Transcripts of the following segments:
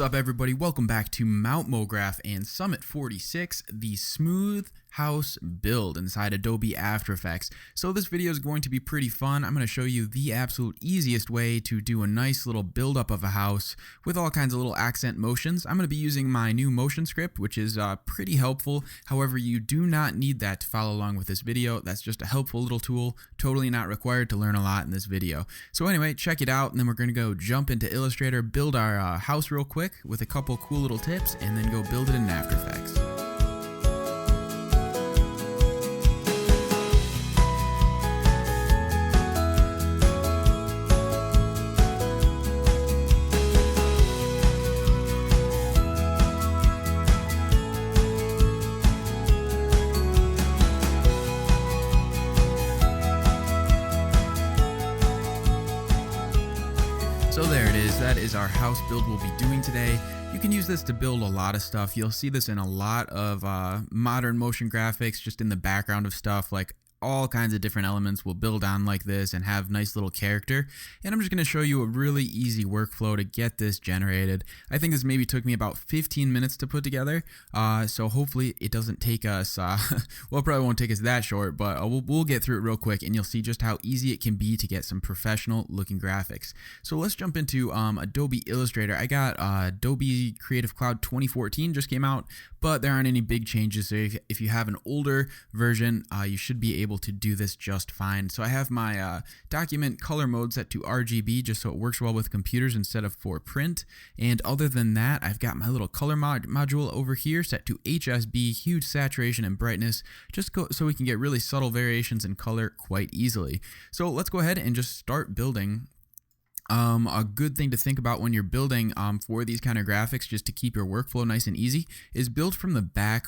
What's up, everybody? Welcome back to Mount Mograph and Summit 46, the smooth house build inside Adobe After Effects. So this video is going to be pretty fun. I'm going to show you the absolute easiest way to do a nice little build up of a house with all kinds of little accent motions. I'm going to be using my new motion script, which is pretty helpful. However, you do not need that to follow along with this video. That's just a helpful little tool, totally not required to learn a lot in this video. So anyway, check it out, and then we're going to go jump into Illustrator, build our house real quick with a couple cool little tips, and then go build it in After Effects. So there it is. That is our house build we'll be doing today. You can use this to build a lot of stuff. You'll see this in a lot of modern motion graphics, just in the background of stuff, like all kinds of different elements will build on like this and have nice little character. And I'm just going to show you a really easy workflow to get this generated. I think this maybe took me about 15 minutes to put together. So hopefully it doesn't take us, well, it probably won't take us that short, but we'll get through it real quick and you'll see just how easy it can be to get some professional looking graphics. So let's jump into Adobe Illustrator. I got Adobe Creative Cloud 2014 just came out, but there aren't any big changes. So if you have an older version, you should be able to do this just fine. So I have my document color mode set to RGB just so it works well with computers instead of for print. And other than that, I've got my little color module over here set to HSB, huge saturation and brightness, just so we can get really subtle variations in color quite easily. So let's go ahead and just start building. A good thing to think about when you're building for these kind of graphics, just to keep your workflow nice and easy, is build from the back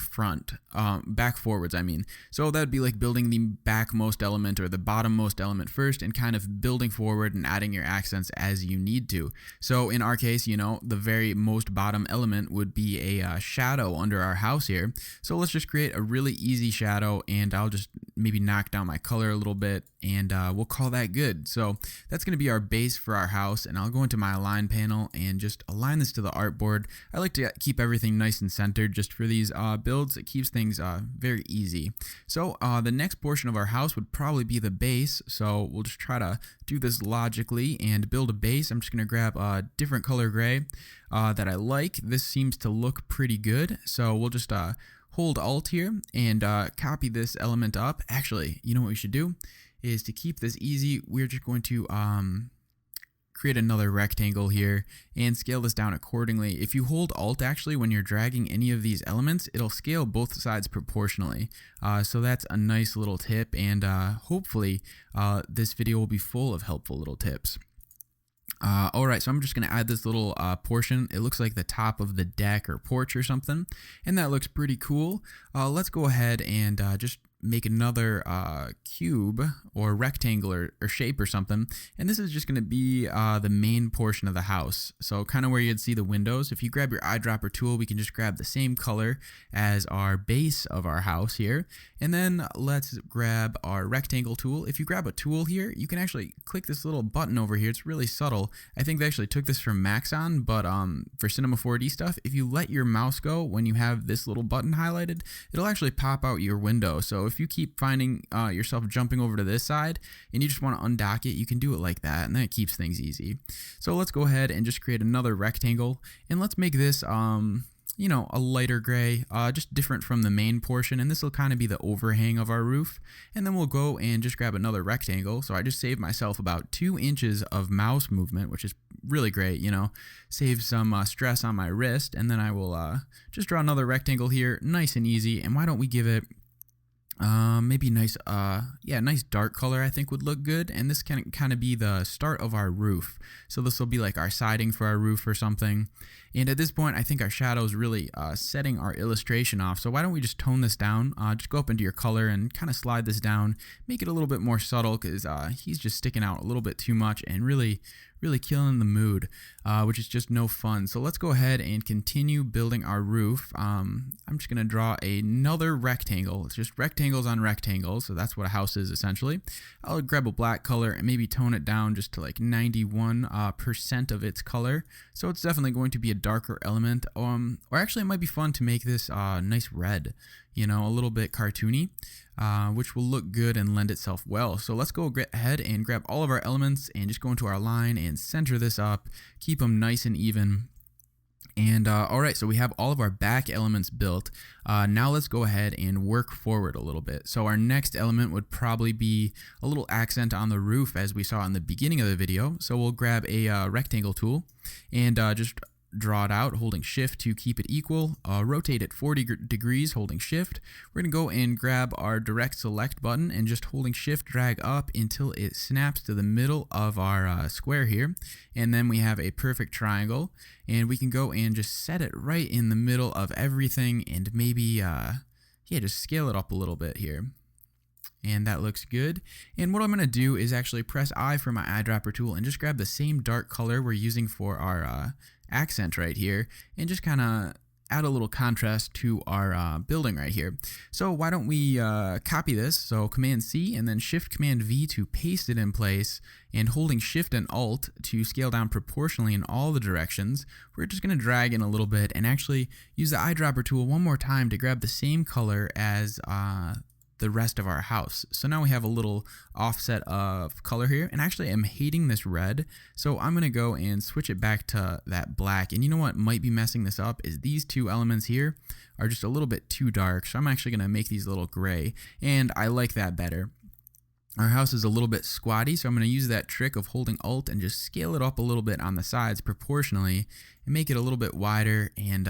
forwards, I mean. So that would be like building the backmost element or the bottommost element first and kind of building forward and adding your accents as you need to. So in our case, you know, the very most bottom element would be a shadow under our house here. So let's just create a really easy shadow, and I'll just maybe knock down my color a little bit, and we'll call that good. So that's going to be our base for our house, and I'll go into my align panel and just align this to the artboard. I like to keep everything nice and centered just for these builds. It keeps things very easy. So the next portion of our house would probably be the base, so we'll just try to do this logically and build a base. I'm just going to grab a different color gray that I like. This seems to look pretty good, so we'll just hold Alt here and copy this element up. Actually, you know what we should do is, to keep this easy, we're just going to create another rectangle here and scale this down accordingly. If you hold Alt, actually, when you're dragging any of these elements, it'll scale both sides proportionally. So that's a nice little tip, and hopefully this video will be full of helpful little tips. Alright, so I'm just going to add this little portion. It looks like the top of the deck or porch or something, and that looks pretty cool. Let's go ahead and just make another cube or rectangle or shape or something, and this is just going to be the main portion of the house, so kind of where you'd see the windows. If you grab your eyedropper tool, we can just grab the same color as our base of our house here, and then let's grab our rectangle tool. If you grab a tool here, you can actually click this little button over here. It's really subtle. I think they actually took this from Maxon, but for Cinema 4D stuff, if you let your mouse go when you have this little button highlighted, it'll actually pop out your window. So if you keep finding yourself jumping over to this side and you just want to undock it, you can do it like that, and that keeps things easy. So let's go ahead and just create another rectangle, and let's make this you know, a lighter gray, just different from the main portion, and this will kind of be the overhang of our roof. And then we'll go and just grab another rectangle. So I just saved myself about 2 inches of mouse movement, which is really great, you know, save some stress on my wrist. And then I will just draw another rectangle here, nice and easy. And why don't we give it maybe nice, nice dark color I think would look good, and this can kind of be the start of our roof. So this will be like our siding for our roof or something. And at this point, I think our shadow is really setting our illustration off. So why don't we just tone this down? Just go up into your color and kind of slide this down, make it a little bit more subtle, because he's just sticking out a little bit too much and really really killing the mood, which is just no fun. So let's go ahead and continue building our roof. I'm just going to draw another rectangle. It's just rectangles on rectangles, so that's what a house is essentially. I'll grab a black color and maybe tone it down just to like 91% of its color. So it's definitely going to be a darker element, or actually it might be fun to make this nice red, you know, a little bit cartoony, which will look good and lend itself well. So let's go ahead and grab all of our elements and just go into our line and center this up, keep them nice and even. And alright, so we have all of our back elements built. Now let's go ahead and work forward a little bit. So our next element would probably be a little accent on the roof, as we saw in the beginning of the video. So we'll grab a rectangle tool and just draw it out holding shift to keep it equal, rotate it 40 degrees holding shift. We're going to go and grab our direct select button and just holding shift drag up until it snaps to the middle of our square here, and then we have a perfect triangle, and we can go and just set it right in the middle of everything and maybe yeah, just scale it up a little bit here. And that looks good. And what I'm going to do is actually press I for my eyedropper tool and just grab the same dark color we're using for our accent right here and just kind of add a little contrast to our building right here. So why don't we copy this? So Command C and then Shift Command V to paste it in place, and holding Shift and Alt to scale down proportionally in all the directions. We're just going to drag in a little bit and actually use the eyedropper tool one more time to grab the same color as the rest of our house. So now we have a little offset of color here, and actually I'm hating this red, so I'm gonna go and switch it back to that black. And you know what might be messing this up is these two elements here are just a little bit too dark, so I'm actually gonna make these a little gray, and I like that better. Our house is a little bit squatty, so I'm going to use that trick of holding Alt and just scale it up a little bit on the sides proportionally and make it a little bit wider, and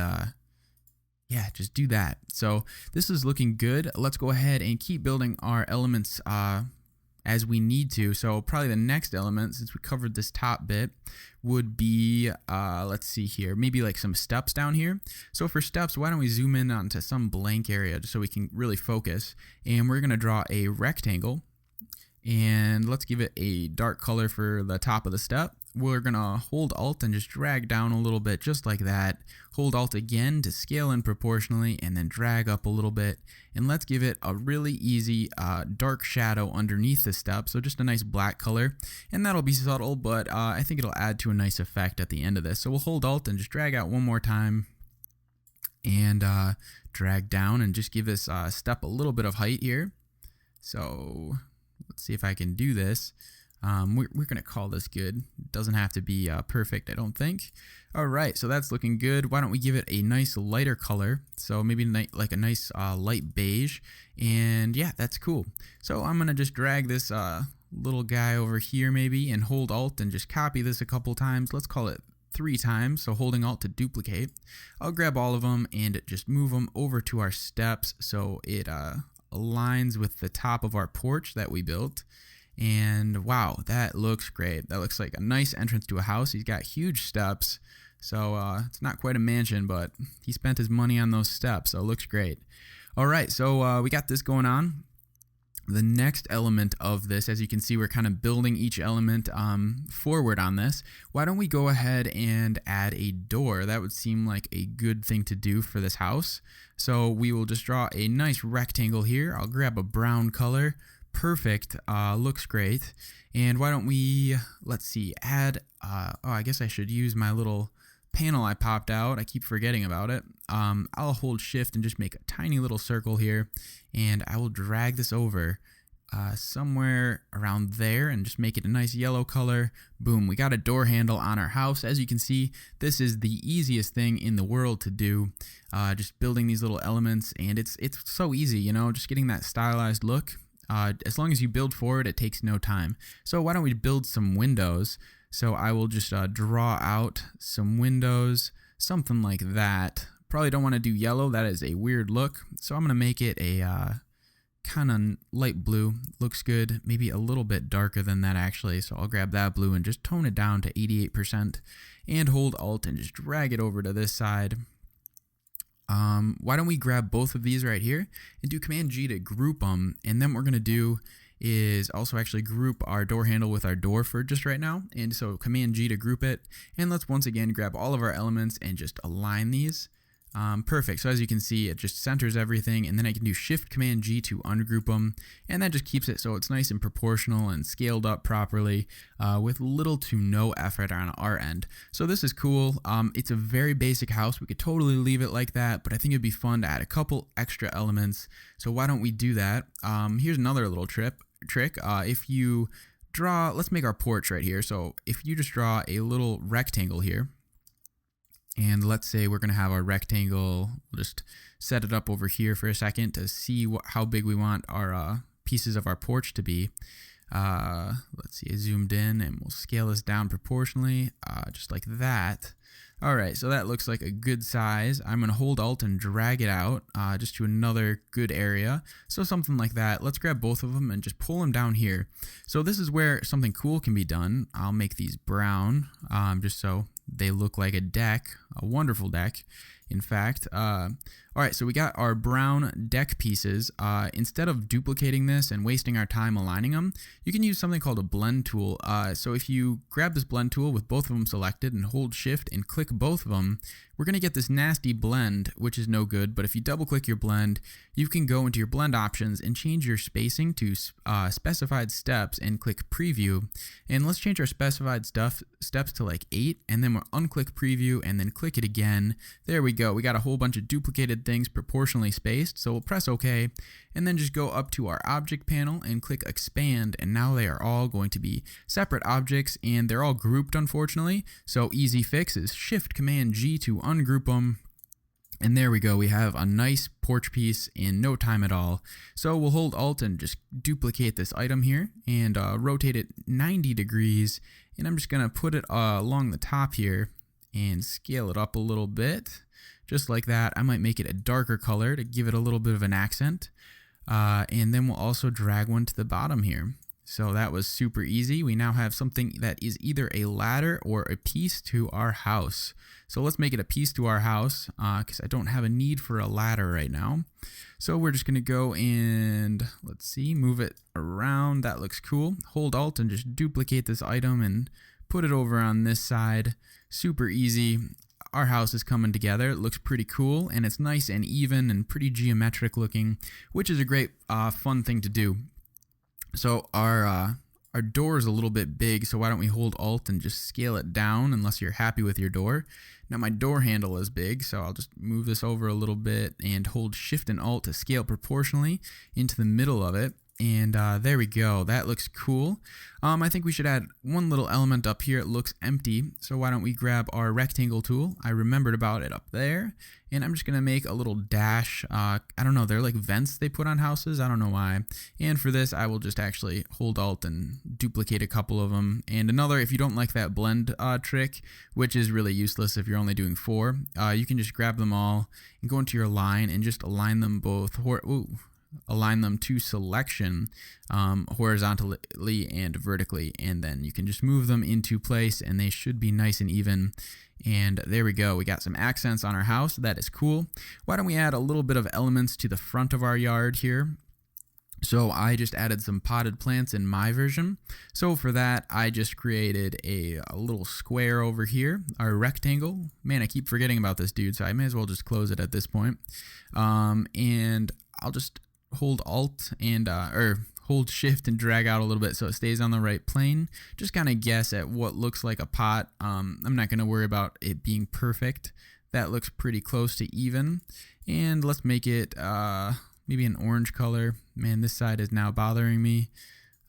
yeah, just do that. So this is looking good. Let's go ahead and keep building our elements as we need to. So probably the next element, since we covered this top bit, would be, let's see here, maybe like some steps down here. So for steps, why don't we zoom in onto some blank area just so we can really focus. And we're going to draw a rectangle. And let's give it a dark color for the top of the step. We're going to hold Alt and just drag down a little bit just like that. Hold Alt again to scale in proportionally and then drag up a little bit. And let's give it a really easy dark shadow underneath the step. So just a nice black color. And that'll be subtle, but I think it'll add to a nice effect at the end of this. So we'll hold Alt and just drag out one more time. And drag down and just give this step a little bit of height here. So let's see if I can do this. We're going to call this good. It doesn't have to be perfect, I don't think. All right, so that's looking good. Why don't we give it a nice lighter color? So maybe like a nice light beige. And yeah, that's cool. So I'm going to just drag this little guy over here maybe and hold Alt and just copy this a couple times. Let's call it 3 times. So holding Alt to duplicate. I'll grab all of them and just move them over to our steps so it aligns with the top of our porch that we built. And wow, that looks great. That looks like a nice entrance to a house. He's got huge steps, so it's not quite a mansion, but he spent his money on those steps, so it looks great. All right, so we got this going on. The next element of this, as you can see, we're kind of building each element forward on this. Why don't we go ahead and add a door? That would seem like a good thing to do for this house. So we will just draw a nice rectangle here. I'll grab a brown color. Perfect. Looks great. And why don't we, let's see, add, oh, I guess I should use my little panel I popped out. I keep forgetting about it. I'll hold shift and just make a tiny little circle here, and I will drag this over somewhere around there and just make it a nice yellow color. Boom, we got a door handle on our house. As you can see, this is the easiest thing in the world to do, just building these little elements, and it's so easy, you know, just getting that stylized look. As long as you build for it, it takes no time. So why don't we build some windows? So I will just draw out some windows, something like that. Probably don't want to do yellow. That is a weird look. So I'm going to make it a kind of light blue. Looks good. Maybe a little bit darker than that actually. So I'll grab that blue and just tone it down to 88% and hold Alt and just drag it over to this side. Why don't we grab both of these right here and do Command G to group them, and then what we're going to do is also actually group our door handle with our door for just right now. And so Command G to group it. And let's once again grab all of our elements and just align these. Perfect. So as you can see, it just centers everything, and then I can do Shift Command G to ungroup them, and that just keeps it so it's nice and proportional and scaled up properly with little to no effort on our end. So this is cool. It's a very basic house. We could totally leave it like that, but I think it'd be fun to add a couple extra elements. So why don't we do that? Here's another little trick. If you draw, let's make our porch right here. So if you just draw a little rectangle here, and let's say we're going to have our rectangle, we'll just set it up over here for a second to see how big we want our pieces of our porch to be. Let's see, I zoomed in and we'll scale this down proportionally, just like that. All right, so that looks like a good size. I'm going to hold Alt and drag it out just to another good area. So something like that. Let's grab both of them and just pull them down here. So this is where something cool can be done. I'll make these brown just so they look like a deck, a wonderful deck, in fact. All right, so we got our brown deck pieces. Instead of duplicating this and wasting our time aligning them, you can use something called a blend tool. So if you grab this blend tool with both of them selected and hold Shift and click both of them, we're going to get this nasty blend, which is no good. But if you double click your blend, you can go into your blend options and change your spacing to specified steps and click preview. And let's change our specified steps to like 8, and then we'll unclick preview and then click it again. There we go. We got a whole bunch of duplicated things proportionally spaced. So we'll press OK and then just go up to our object panel and click expand, and now they are all going to be separate objects and they're all grouped, unfortunately. So easy fix is Shift Command G to ungroup them. And there we go, we have a nice porch piece in no time at all. So we'll hold Alt and just duplicate this item here and rotate it 90 degrees. And I'm just gonna put it along the top here and scale it up a little bit, just like that. I might make it a darker color to give it a little bit of an accent. And then we'll also drag one to the bottom here. So that was super easy. We now have something that is either a ladder or a piece to our house. So let's make it a piece to our house because I don't have a need for a ladder right now. So we're just going to go and let's see, move it around. That looks cool. Hold Alt and just duplicate this item and put it over on this side. Super easy. Our house is coming together. It looks pretty cool and it's nice and even and pretty geometric looking, which is a great fun thing to do. So our door is a little bit big, so why don't we hold Alt and just scale it down unless you're happy with your door. Now my door handle is big, so I'll just move this over a little bit and hold Shift and Alt to scale proportionally into the middle of it. And there we go. That looks cool. I think we should add one little element up here. It looks empty. So why don't we grab our rectangle tool? I remembered about it up there. And I'm just going to make a little dash. I don't know. They're like vents they put on houses. I don't know why. And for this, I will just actually hold Alt and duplicate a couple of them. And another, if you don't like that blend trick, which is really useless if you're only doing 4, you can just grab them all and go into your line and just align them both. Align them to selection horizontally and vertically, and then you can just move them into place and they should be nice and even. And there we go, we got some accents on our house. That is cool. Why don't we add a little bit of elements to the front of our yard here? So I just added some potted plants in my version. So for that, I just created a little square over here, our rectangle. Man, I keep forgetting about this dude, so I may as well just close it at this point. And I'll just hold Alt and or hold Shift and drag out a little bit so it stays on the right plane. Just kind of guess at what looks like a pot. I'm not going to worry about it being perfect. That looks pretty close to even. And let's make it maybe an orange color. Man, this side is now bothering me.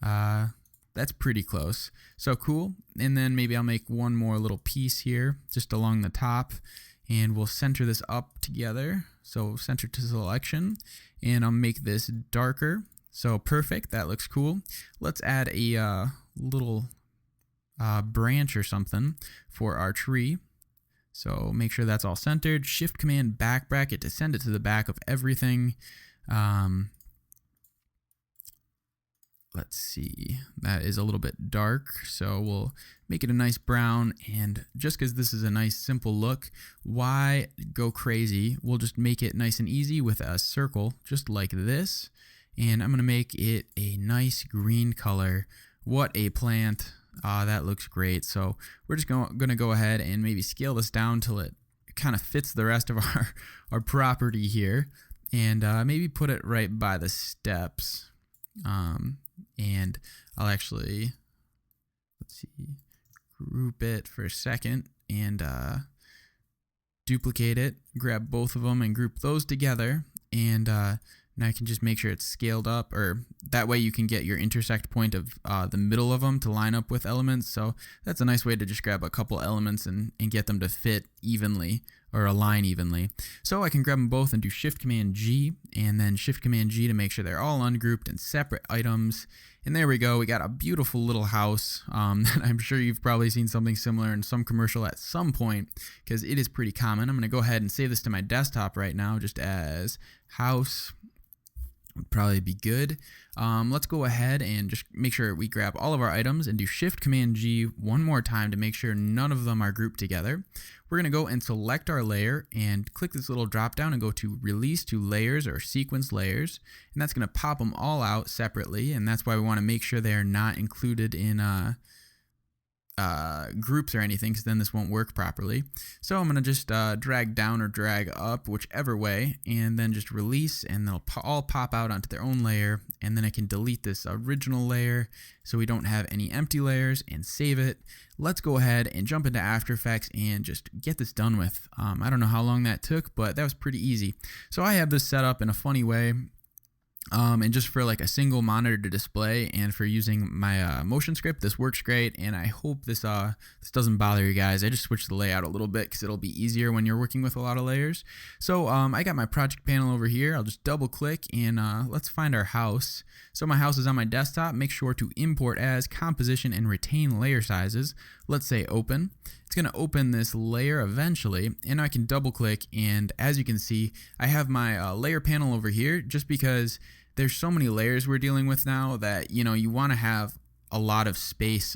That's pretty close. So cool. And then maybe I'll make one more little piece here just along the top. And we'll center this up together. So center to selection. And I'll make this darker. So perfect. That looks cool. Let's add a little branch or something for our tree. So make sure that's all centered. Shift Command back bracket to send it to the back of everything. Let's see. That is a little bit dark. So we'll make it a nice brown. And just because this is a nice simple look, why go crazy? We'll just make it nice and easy with a circle just like this. and I'm going to make it a nice green color. What a plant. That looks great. So we're just going to go ahead and maybe scale this down till it kind of fits the rest of our property here, and maybe put it right by the steps. And I'll actually, let's see, group it for a second and duplicate it, grab both of them and group those together, and now I can just make sure it's scaled up, or that way you can get your intersect point of the middle of them to line up with elements. So that's a nice way to just grab a couple elements and get them to fit evenly or align evenly. So I can grab them both and do Shift-Command-G and then Shift-Command-G to make sure they're all ungrouped and separate items. And there we go. We got a beautiful little house. I'm sure you've probably seen something similar in some commercial at some point, because it is pretty common. I'm going to go ahead and save this to my desktop right now just as house. Would probably be good. Let's go ahead and just make sure we grab all of our items and do Shift-Command-G one more time to make sure none of them are grouped together. We're going to go and select our layer and click this little drop down and go to Release to Layers or Sequence Layers, and that's going to pop them all out separately, and that's why we want to make sure they are not included in groups or anything, because then this won't work properly. So I'm going to just drag down or drag up, whichever way, and then just release, and they'll all pop out onto their own layer, and then I can delete this original layer so we don't have any empty layers, and save it. Let's go ahead and jump into After Effects and just get this done with. I don't know how long that took, but that was pretty easy. So I have this set up in a funny way. And just for like a single monitor to display, and for using my motion script, this works great, and I hope this doesn't bother you guys. I just switched the layout a little bit because it'll be easier when you're working with a lot of layers. So I got my project panel over here. I'll just double click and let's find our house. So my house is on my desktop. Make sure to import as, composition, and retain layer sizes. Let's say open. It's going to open this layer eventually, and I can double click, and as you can see, I have my layer panel over here, just because there's so many layers we're dealing with now that, you know, you want to have a lot of space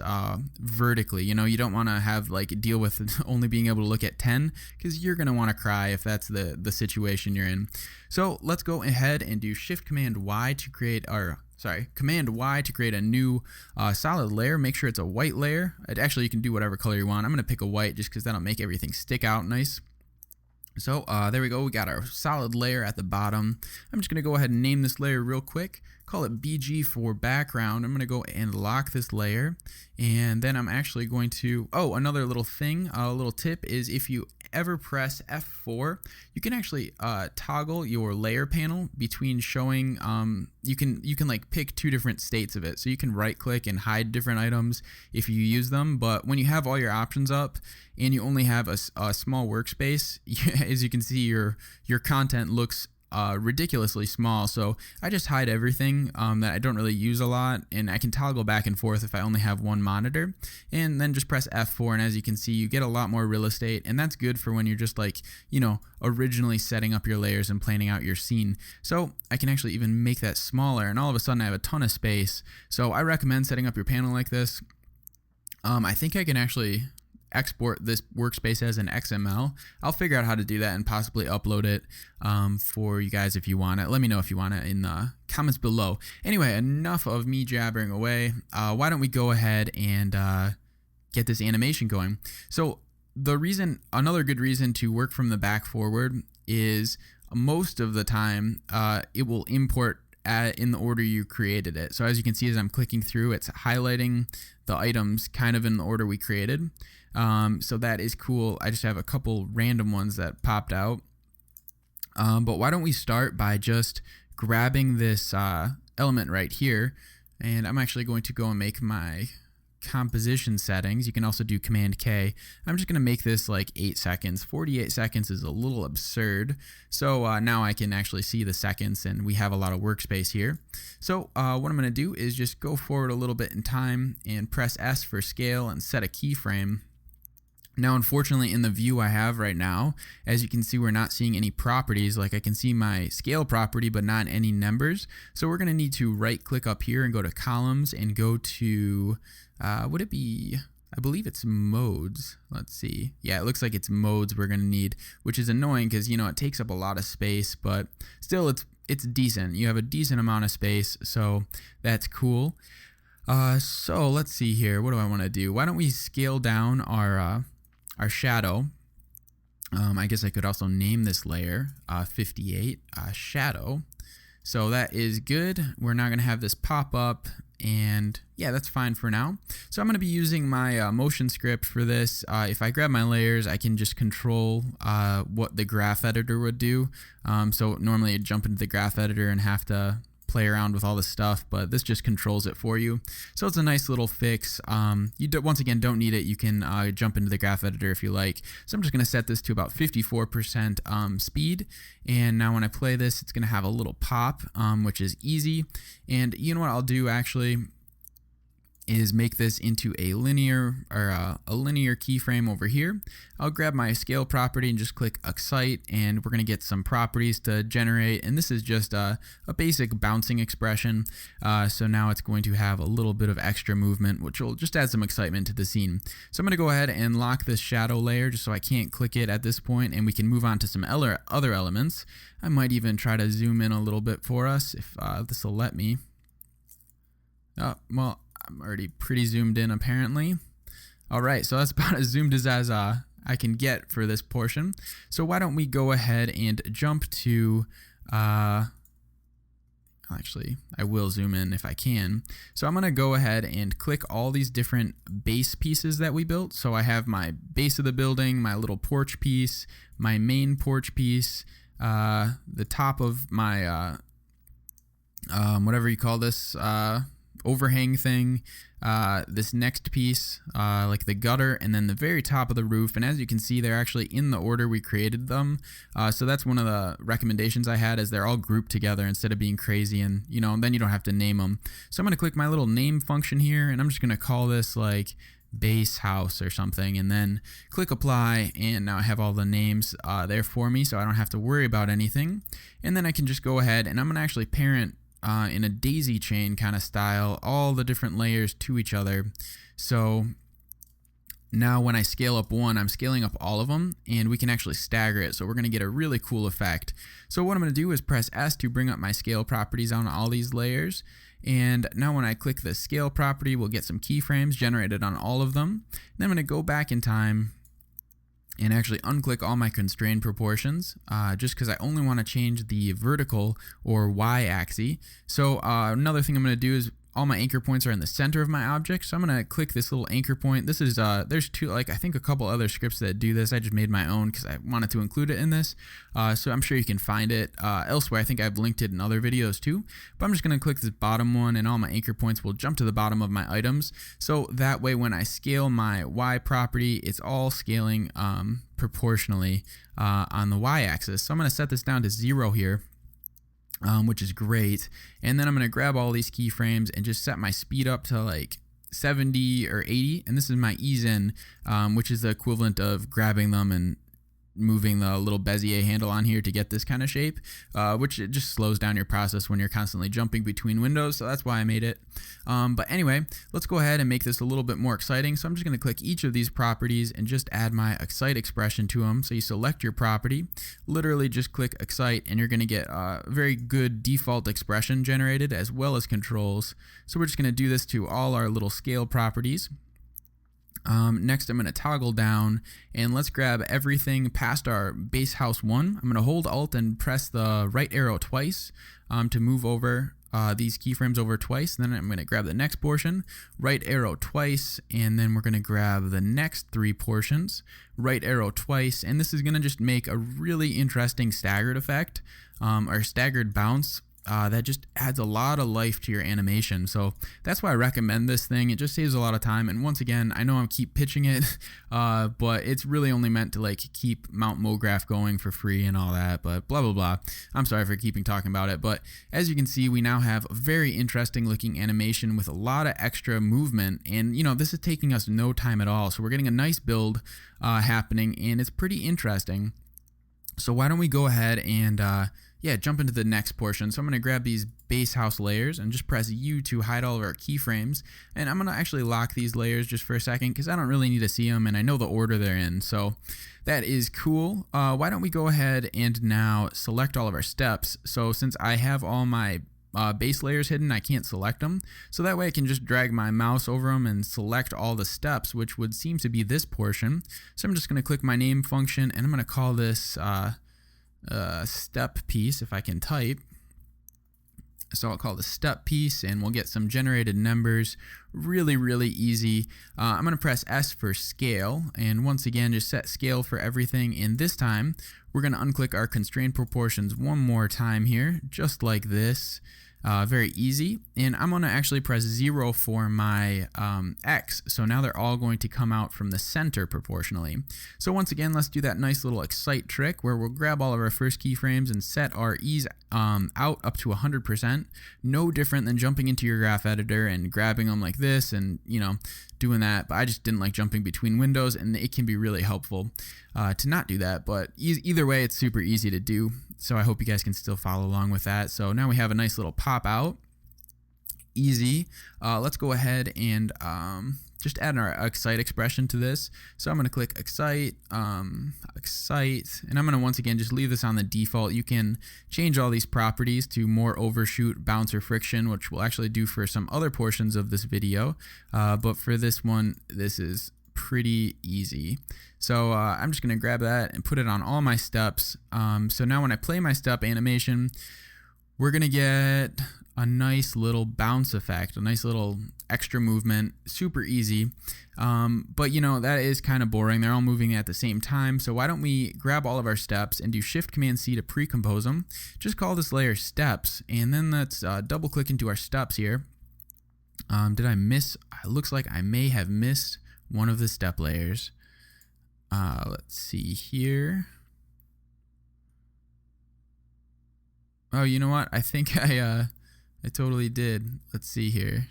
vertically. You know, you don't want to have like deal with only being able to look at 10, because you're going to want to cry if that's the situation you're in. So let's go ahead and do Shift-Command-Y to create our Command-Y to create a new solid layer. Make sure it's a white layer. Actually, you can do whatever color you want. I'm going to pick a white just because that'll make everything stick out nice. So there we go. We got our solid layer at the bottom. I'm just going to go ahead and name this layer real quick. Call it BG for background. I'm going to go and lock this layer. And then I'm actually going to, another little thing, a little tip is if you ever press F4, you can actually toggle your layer panel between showing, you can like pick two different states of it. So you can right click and hide different items if you use them. But when you have all your options up and you only have a small workspace, as you can see, your content looks ridiculously small. So I just hide everything that I don't really use a lot, and I can toggle back and forth if I only have one monitor, and then just press F4, and as you can see, you get a lot more real estate, and that's good for when you're just like, you know, originally setting up your layers and planning out your scene. So I can actually even make that smaller, and all of a sudden I have a ton of space. So I recommend setting up your panel like this. I think I can actually export this workspace as an XML. I'll figure out how to do that and possibly upload it for you guys if you want it. Let me know if you want it in the comments below. Anyway, enough of me jabbering away. Why don't we go ahead and get this animation going? So another good reason to work from the back forward is most of the time it will import in the order you created it. So as you can see, as I'm clicking through, it's highlighting the items kind of in the order we created. So that is cool. I just have a couple random ones that popped out. But why don't we start by just grabbing this element right here, and I'm actually going to go and make my composition settings. You can also do Command K. I'm just going to make this like 8 seconds. 48 seconds is a little absurd. So now I can actually see the seconds, and we have a lot of workspace here. So what I'm going to do is just go forward a little bit in time and press S for scale and set a keyframe. Now, unfortunately, in the view I have right now, as you can see, we're not seeing any properties. Like I can see my scale property, but not any numbers. So we're going to need to right click up here and go to columns and go to, would it be, I believe it's modes. Let's see. Yeah, it looks like it's modes we're going to need, which is annoying because, you know, it takes up a lot of space, but still it's decent. You have a decent amount of space, so that's cool. So let's see here. What do I want to do? Why don't we scale down our shadow? I guess I could also name this layer 58 shadow. So that is good. We're not going to have this pop up, and yeah, that's fine for now. So I'm going to be using my motion script for this. If I grab my layers, I can just control what the graph editor would do. So normally I'd jump into the graph editor and have to play around with all this stuff, but this just controls it for you. So it's a nice little fix. Once again, don't need it. You can jump into the graph editor if you like. So I'm just going to set this to about 54% speed. And now when I play this, it's going to have a little pop, which is easy. And you know what I'll do actually is make this into a linear keyframe over here. I'll grab my scale property and just click Excite, and we're going to get some properties to generate, and this is just a basic bouncing expression. So now it's going to have a little bit of extra movement, which will just add some excitement to the scene. So I'm going to go ahead and lock this shadow layer just so I can't click it at this point, and we can move on to some other elements. I might even try to zoom in a little bit for us if this will let me. Well, I'm already pretty zoomed in apparently. All right, so that's about as zoomed as I can get for this portion. So why don't we go ahead and jump to, actually, I will zoom in if I can. So I'm gonna go ahead and click all these different base pieces that we built. So I have my base of the building, my little porch piece, my main porch piece, the top of my, whatever you call this, overhang thing, this next piece, like the gutter, and then the very top of the roof. And as you can see, they're actually in the order we created them. So that's one of the recommendations I had, is they're all grouped together instead of being crazy, and then you don't have to name them. So I'm going to click my little name function here, and I'm just going to call this like base house or something, and then click apply, and now I have all the names there for me, so I don't have to worry about anything. And then I can just go ahead, and I'm going to actually parent in a daisy chain kind of style all the different layers to each other. So now when I scale up one, I'm scaling up all of them, and we can actually stagger it, so we're going to get a really cool effect. So what I'm going to do is press S to bring up my scale properties on all these layers, and now when I click the scale property, we'll get some keyframes generated on all of them. Then I'm going to go back in time and actually unclick all my constrained proportions, just because I only want to change the vertical or y-axis. So another thing I'm going to do is all my anchor points are in the center of my object, so I'm going to click this little anchor point. This is, there's two, I think a couple other scripts that do this. I just made my own because I wanted to include it in this, so I'm sure you can find it elsewhere. I think I've linked it in other videos too, but I'm just going to click this bottom one, and all my anchor points will jump to the bottom of my items, so that way when I scale my Y property, it's all scaling proportionally on the Y-axis. So I'm going to set this down to 0 here, which is great. And then I'm going to grab all these keyframes and just set my speed up to like 70 or 80. And this is my ease in, which is the equivalent of grabbing them and moving the little Bezier handle on here to get this kind of shape, which it just slows down your process when you're constantly jumping between windows, so that's why I made it. But anyway, let's go ahead and make this a little bit more exciting. So I'm just going to click each of these properties and just add my excite expression to them. So you select your property, literally just click excite, and you're going to get a very good default expression generated as well as controls. So we're just going to do this to all our little scale properties. Next, I'm going to toggle down, and let's grab everything past our base house 1. I'm going to hold Alt and press the right arrow twice to move over these keyframes over twice. Then I'm going to grab the next portion, right arrow twice, and then we're going to grab the next 3 portions, right arrow twice, and this is going to just make a really interesting staggered effect, or staggered bounce. That just adds a lot of life to your animation. So that's why I recommend this thing. It just saves a lot of time. And once again, I know I keep pitching it, but it's really only meant to like keep Mount Mograph going for free and all that, but blah, blah, blah. I'm sorry for keeping talking about it. But as you can see, we now have a very interesting looking animation with a lot of extra movement. And this is taking us no time at all. So we're getting a nice build happening, and it's pretty interesting. So why don't we go ahead and yeah, jump into the next portion. So I'm going to grab these base house layers and just press U to hide all of our keyframes. And I'm going to actually lock these layers just for a second because I don't really need to see them and I know the order they're in. So that is cool. Why don't we go ahead and now select all of our steps. So since I have all my base layers hidden, I can't select them. So that way I can just drag my mouse over them and select all the steps, which would seem to be this portion. So I'm just going to click my name function and I'm going to call this step piece if I can type. So I'll call the step piece and we'll get some generated numbers. Really easy. I'm going to press S for scale and once again just set scale for everything, and this time we're going to unclick our constraint proportions one more time here, just like this. Very easy. And I'm going to actually press 0 for my X. So now they're all going to come out from the center proportionally. So once again, let's do that nice little excite trick where we'll grab all of our first keyframes and set our ease out up to 100%. No different than jumping into your graph editor and grabbing them like this and, you know, doing that. But I just didn't like jumping between windows, and it can be really helpful to not do that. But either way, it's super easy to do. So I hope you guys can still follow along with that. So now we have a nice little pop out. Easy. Let's go ahead and just add our excite expression to this. So I'm going to click excite, excite, and I'm going to once again just leave this on the default. You can change all these properties to more overshoot, bounce, or friction, which we'll actually do for some other portions of this video. But for this one, this is pretty easy. So I'm just going to grab that and put it on all my steps. So now when I play my step animation, we're going to get a nice little bounce effect, a nice little extra movement, super easy. But you know, that is kind of boring. They're all moving at the same time. So why don't we grab all of our steps and do Shift Command C to pre-compose them. Just call this layer steps, and then let's double click into our steps here. Did I miss? It looks like I may have missed one of the step layers. Let's see here. Oh, you know what? I think I totally did. Let's see here.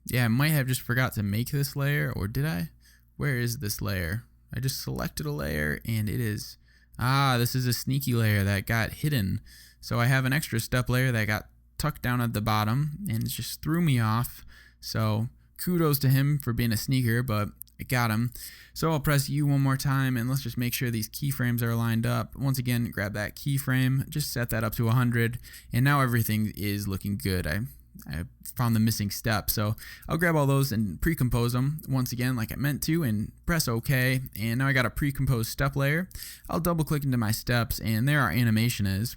Yeah, I might have just forgot to make this layer, or did I? Where is this layer? I just selected a layer and it is, this is a sneaky layer that got hidden. So I have an extra step layer that got tucked down at the bottom and it just threw me off. So kudos to him for being a sneaker, but it got him. So I'll press U one more time and let's just make sure these keyframes are lined up. Once again, grab that keyframe, just set that up to 100, and now everything is looking good. I found the missing step, so I'll grab all those and pre-compose them once again like I meant to and press OK, and now I got a pre-composed step layer. I'll double click into my steps and there our animation is.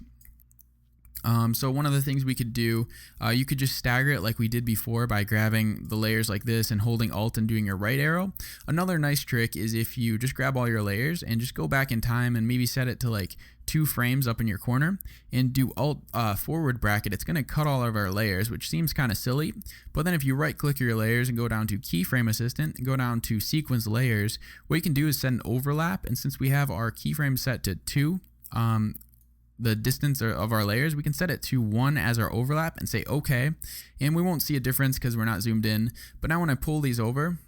So one of the things we could do, you could just stagger it like we did before by grabbing the layers like this and holding Alt and doing your right arrow. Another nice trick is if you just grab all your layers and just go back in time and maybe set it to like 2 frames up in your corner and do Alt forward bracket, it's going to cut all of our layers, which seems kind of silly. But then if you right click your layers and go down to keyframe assistant and go down to sequence layers, what you can do is set an overlap, and since we have our keyframe set to 2, the distance of our layers, we can set it to 1 as our overlap and say OK, and we won't see a difference because we're not zoomed in. But now when I pull these over,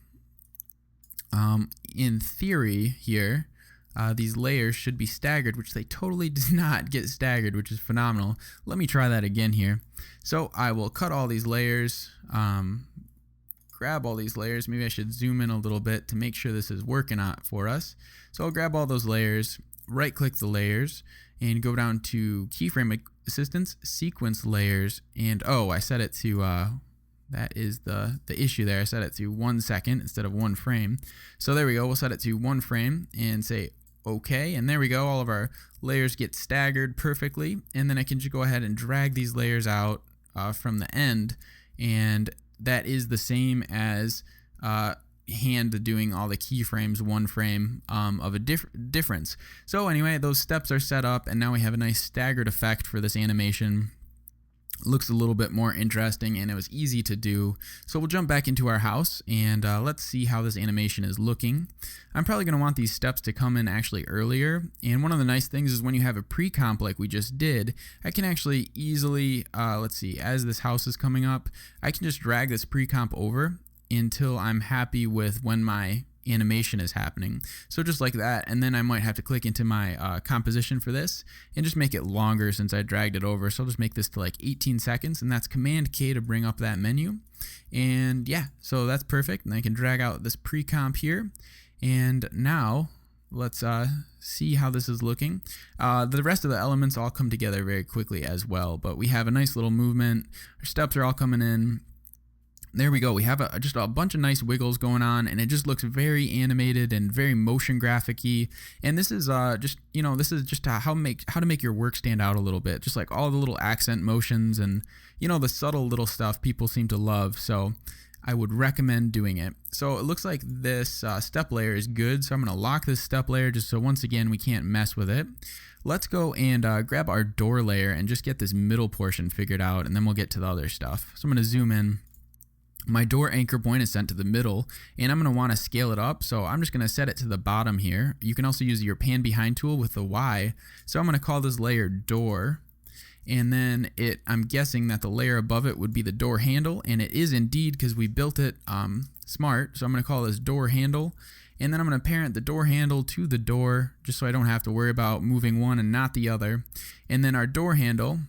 in theory here, these layers should be staggered, which they totally did not get staggered, which is phenomenal. Let me try that again here. So I will cut all these layers, grab all these layers. Maybe I should zoom in a little bit to make sure this is working out for us. So I'll grab all those layers, right click the layers, and go down to keyframe assistance, sequence layers, and I set it to, that is the issue there. I set it to 1 second instead of 1 frame. So there we go. We'll set it to 1 frame and say OK, and there we go. All of our layers get staggered perfectly, and then I can just go ahead and drag these layers out from the end, and that is the same as hand doing all the keyframes 1 frame of a difference. So anyway, those steps are set up, and now we have a nice staggered effect for this animation. Looks a little bit more interesting, and it was easy to do. So we'll jump back into our house and let's see how this animation is looking. I'm probably going to want these steps to come in actually earlier, and one of the nice things is when you have a pre-comp like we just did, I can actually easily, let's see, as this house is coming up, I can just drag this pre-comp over until I'm happy with when my animation is happening. So just like that, and then I might have to click into my composition for this and just make it longer since I dragged it over. So I'll just make this to like 18 seconds, and that's Command K to bring up that menu. And yeah, so that's perfect. And I can drag out this pre-comp here. And now let's see how this is looking. The rest of the elements all come together very quickly as well, but we have a nice little movement. Our steps are all coming in. There we go. We have just a bunch of nice wiggles going on, and it just looks very animated and very motion graphic-y. And this is this is just how to make your work stand out a little bit. Just like all the little accent motions and the subtle little stuff people seem to love. So I would recommend doing it. So it looks like this step layer is good. So I'm going to lock this step layer just so once again we can't mess with it. Let's go and grab our door layer and just get this middle portion figured out, and then we'll get to the other stuff. So I'm going to zoom in. My door anchor point is sent to the middle, and I'm going to want to scale it up, so I'm just going to set it to the bottom here. You can also use your pan behind tool with the Y. So I'm going to call this layer door, and then I'm guessing that the layer above it would be the door handle, and it is indeed because we built it smart. So I'm going to call this door handle, and then I'm going to parent the door handle to the door just so I don't have to worry about moving one and not the other. And then our door handle,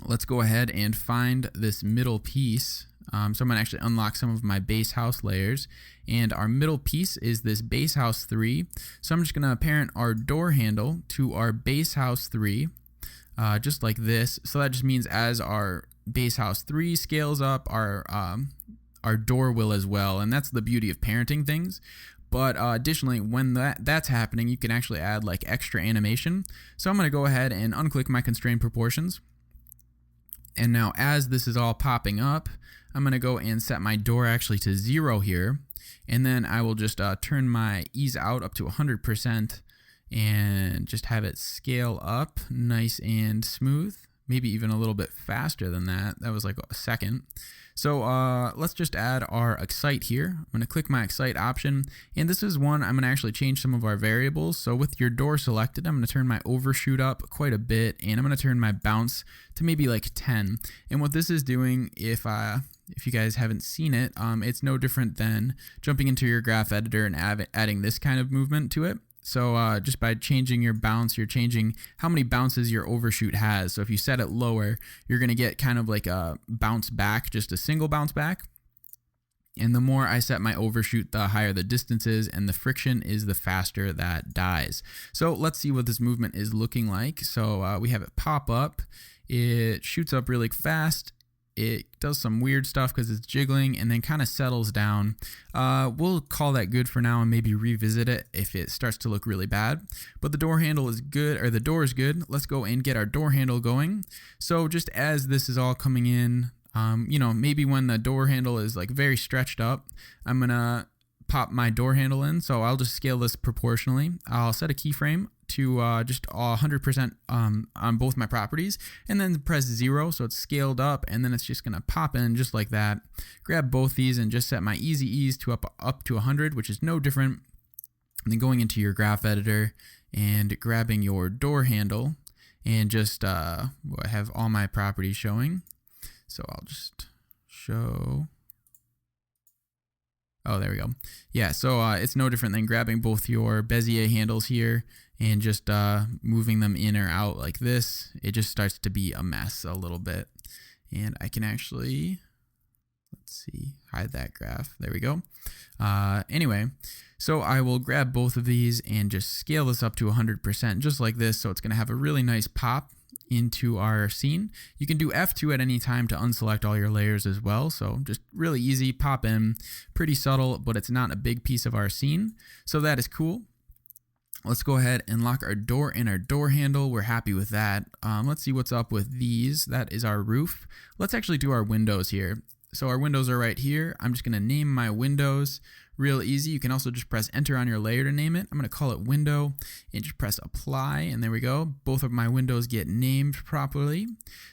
let's go ahead and find this middle piece. So I'm going to actually unlock some of my base house layers, and our middle piece is this base house 3. So I'm just going to parent our door handle to our base house 3, just like this. So that just means as our base house 3 scales up, our door will as well, and that's the beauty of parenting things. But additionally, when that's happening, you can actually add like extra animation. So I'm going to go ahead and unclick my constraint proportions. And now as this is all popping up, I'm going to go and set my door actually to 0 here. And then I will just turn my ease out up to 100% and just have it scale up nice and smooth. Maybe even a little bit faster than that. That was like a second. So let's just add our excite here. I'm going to click my excite option, and this is one I'm going to actually change some of our variables. So with your door selected, I'm going to turn my overshoot up quite a bit, and I'm going to turn my bounce to maybe like 10. And what this is doing, if you guys haven't seen it, it's no different than jumping into your graph editor and adding this kind of movement to it. So just by changing your bounce, you're changing how many bounces your overshoot has. So if you set it lower, you're going to get kind of like a bounce back, just a single bounce back. And the more I set my overshoot, the higher the distance is, and the friction is the faster that dies. So let's see what this movement is looking like. So we have it pop up. It shoots up really fast. It does some weird stuff because it's jiggling and then kind of settles down. We'll call that good for now and maybe revisit it if it starts to look really bad. But the door handle is good, or the door is good. Let's go and get our door handle going. So just as this is all coming in, maybe when the door handle is like very stretched up, I'm going to pop my door handle in. So I'll just scale this proportionally. I'll set a keyframe to just 100% on both my properties, and then press 0 so it's scaled up, and then it's just going to pop in just like that. Grab both these and just set my easy ease to up to 100, which is no different than going into your graph editor and grabbing your door handle and just I have all my properties showing. So I'll just show. Oh, there we go. Yeah, so it's no different than grabbing both your Bezier handles here and just moving them in or out like this. It just starts to be a mess a little bit. And I can actually, let's see, hide that graph. There we go. Anyway, so I will grab both of these and just scale this up to 100% just like this. So it's going to have a really nice pop into our scene. You can do F2 at any time to unselect all your layers as well. So just really easy, pop in, pretty subtle, but it's not a big piece of our scene. So that is cool. Let's go ahead and lock our door and our door handle. We're happy with that. Let's see what's up with these. That is our roof. Let's actually do our windows here. So our windows are right here. I'm just going to name my windows. Real easy. You can also just press enter on your layer to name it. I'm going to call it window and just press apply, and there we go. Both of my windows get named properly.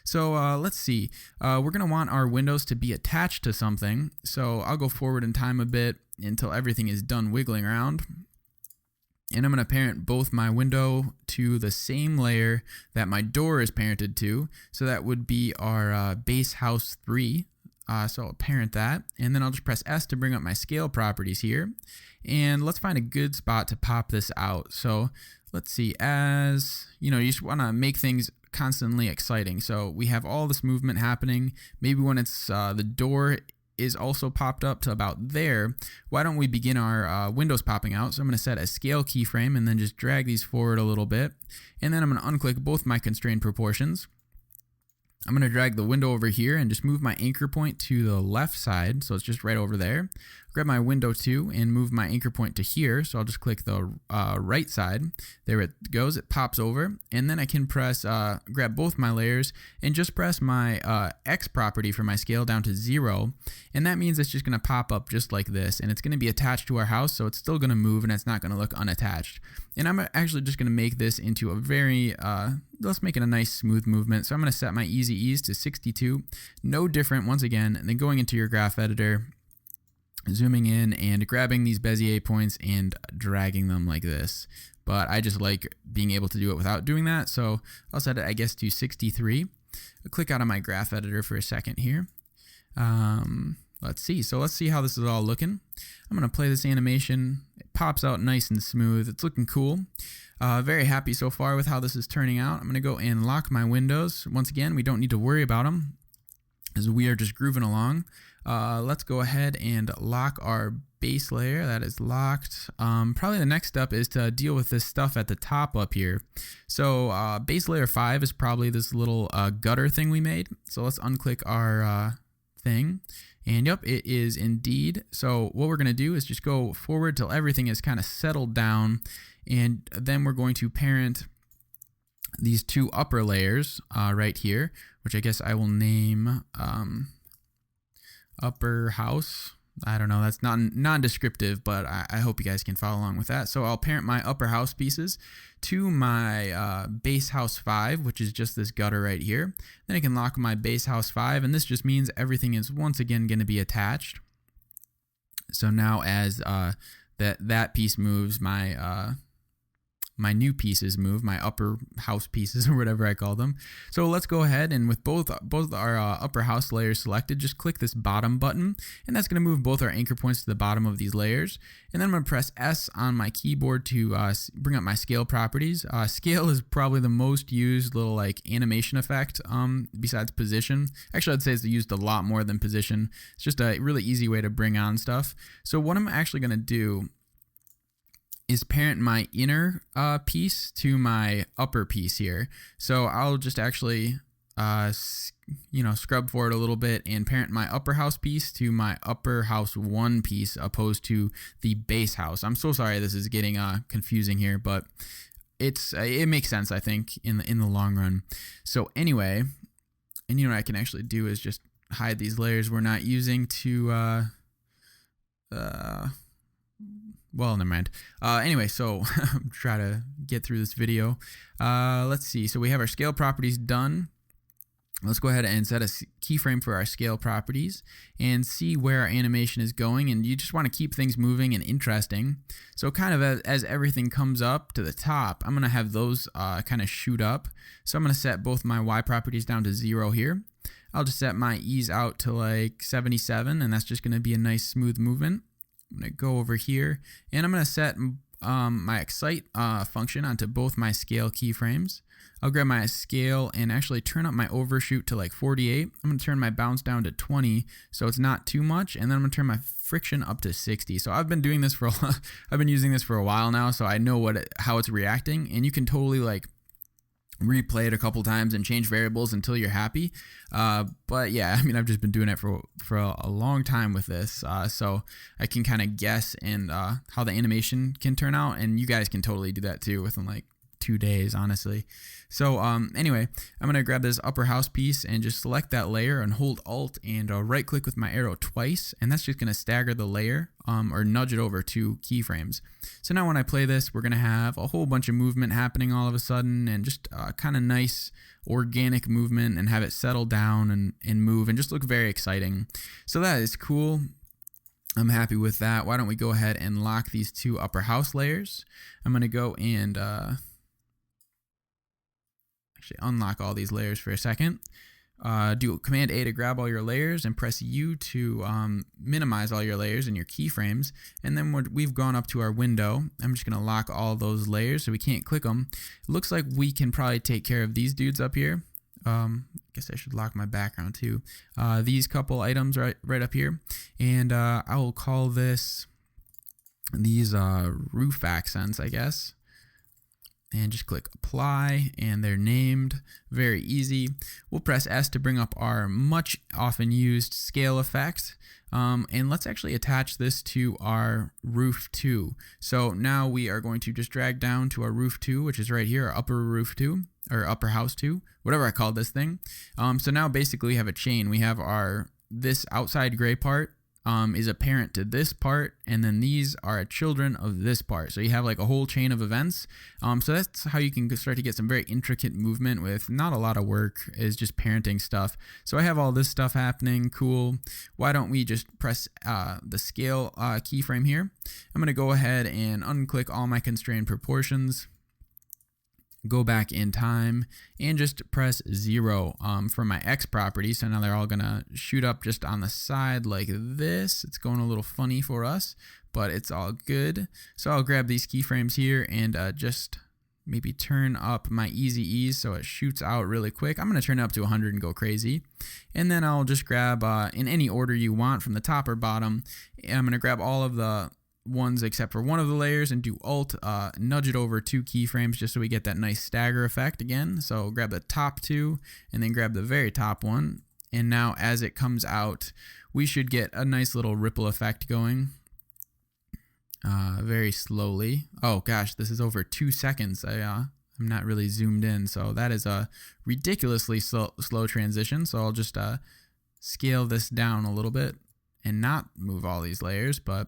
So let's see. We're going to want our windows to be attached to something. So I'll go forward in time a bit until everything is done wiggling around. And I'm going to parent both my window to the same layer that my door is parented to. So that would be our base house 3. So I'll parent that, and then I'll just press S to bring up my scale properties here. And let's find a good spot to pop this out. So let's see, as you know, you just want to make things constantly exciting. So we have all this movement happening. Maybe when it's the door is also popped up to about there, why don't we begin our windows popping out? So I'm going to set a scale keyframe and then just drag these forward a little bit. And then I'm going to unclick both my constrained proportions. I'm going to drag the window over here and just move my anchor point to the left side. So it's just right over there. Grab my window 2 and move my anchor point to here. So I'll just click the right side. There it goes. It pops over. And then I can press, grab both my layers and just press my X property for my scale down to 0. And that means it's just going to pop up just like this. And it's going to be attached to our house. So it's still going to move and it's not going to look unattached. And I'm actually just going to make this into a very, let's make it a nice smooth movement. So I'm going to set my easy ease to 62. No different once again. And then going into your graph editor, zooming in and grabbing these Bezier points and dragging them like this. But I just like being able to do it without doing that. So I'll set it, I guess, to 63. I'll click out of my graph editor for a second here. Let's see. So let's see how this is all looking. I'm going to play this animation. It pops out nice and smooth. It's looking cool. Very happy so far with how this is turning out. I'm going to go and lock my windows. Once again, we don't need to worry about them as we are just grooving along. Let's go ahead and lock our base layer. That is locked. Probably the next step is to deal with this stuff at the top up here. So base layer 5 is probably this little gutter thing we made. So let's unclick our thing. And yep, it is indeed. So what we're going to do is just go forward till everything is kind of settled down. And then we're going to parent these 2 upper layers right here, which I guess I will name upper house. I don't know, that's non-descriptive, but I hope you guys can follow along with that. So I'll parent my upper house pieces to my base house 5, which is just this gutter right here. Then I can lock my base house 5, and this just means everything is once again going to be attached. So now as that piece moves, my new pieces move, my upper house pieces or whatever I call them. So let's go ahead and with both our upper house layers selected, just click this bottom button, and that's going to move both our anchor points to the bottom of these layers. And then I'm going to press S on my keyboard to bring up my scale properties. Scale is probably the most used little like animation effect besides position. Actually, I'd say it's used a lot more than position. It's just a really easy way to bring on stuff. So what I'm actually going to do is parent my inner piece to my upper piece here. So I'll just actually, scrub forward a little bit and parent my upper house piece to my upper house 1 piece opposed to the base house. I'm so sorry this is getting confusing here, but it makes sense, I think, in the long run. So anyway, and what I can actually do is just hide these layers we're not using to well, never mind. Anyway, so try to get through this video. Let's see. So we have our scale properties done. Let's go ahead and set a keyframe for our scale properties and see where our animation is going. And you just want to keep things moving and interesting. So kind of as everything comes up to the top, I'm going to have those kind of shoot up. So I'm going to set both my Y properties down to 0 here. I'll just set my ease out to like 77, and that's just going to be a nice smooth movement. I'm going to go over here and I'm going to set my excite function onto both my scale keyframes. I'll grab my scale and actually turn up my overshoot to like 48. I'm going to turn my bounce down to 20 so it's not too much, and then I'm going to turn my friction up to 60. So I've been doing this I've been using this for a while now, so I know how it's reacting, and you can totally like replay it a couple times and change variables until you're happy. But yeah, I mean, I've just been doing it for a long time with this, so I can kind of guess and how the animation can turn out, and you guys can totally do that too within like 2 days, honestly. So anyway, I'm gonna grab this upper house piece and just select that layer and hold Alt and right click with my arrow twice, and that's just gonna stagger the layer or nudge it over 2 keyframes. So now when I play this, we're gonna have a whole bunch of movement happening all of a sudden, and just kind of nice organic movement, and have it settle down and move and just look very exciting. So that is cool. I'm happy with that. Why don't we go ahead and lock these 2 upper house layers? I'm gonna go and actually unlock all these layers for a second. Do Command A to grab all your layers and press U to minimize all your layers and your keyframes. And then when we've gone up to our window, I'm just going to lock all those layers so we can't click them. It looks like we can probably take care of these dudes up here. I guess I should lock my background too. These couple items right up here. And I will call this these roof accents, I guess. And just click apply, and they're named. Very easy. We'll press S to bring up our much often used scale effect. And let's actually attach this to our roof 2. So now we are going to just drag down to our roof 2, which is right here, our upper roof 2, or upper house 2, whatever I called this thing. So now basically we have a chain. We have this outside gray part is a parent to this part, and then these are children of this part. So you have like a whole chain of events. So that's how you can start to get some very intricate movement with not a lot of work, is just parenting stuff. So I have all this stuff happening. Cool. Why don't we just press the scale keyframe here? I'm going to go ahead and unclick all my constrained proportions. Go back in time and just press 0 for my X property. So now they're all gonna shoot up just on the side like this. It's going a little funny for us, but it's all good. So I'll grab these keyframes here and just maybe turn up my easy ease so it shoots out really quick. I'm gonna turn it up to 100 and go crazy. And then I'll just grab in any order you want from the top or bottom. And I'm gonna grab all of the ones except for one of the layers and do Alt, nudge it over 2 keyframes just so we get that nice stagger effect again. So grab the top 2 and then grab the very top one. And now as it comes out, we should get a nice little ripple effect going very slowly. Oh gosh, this is over 2 seconds. I'm not really zoomed in, so that is a ridiculously slow transition. So I'll just scale this down a little bit and not move all these layers, but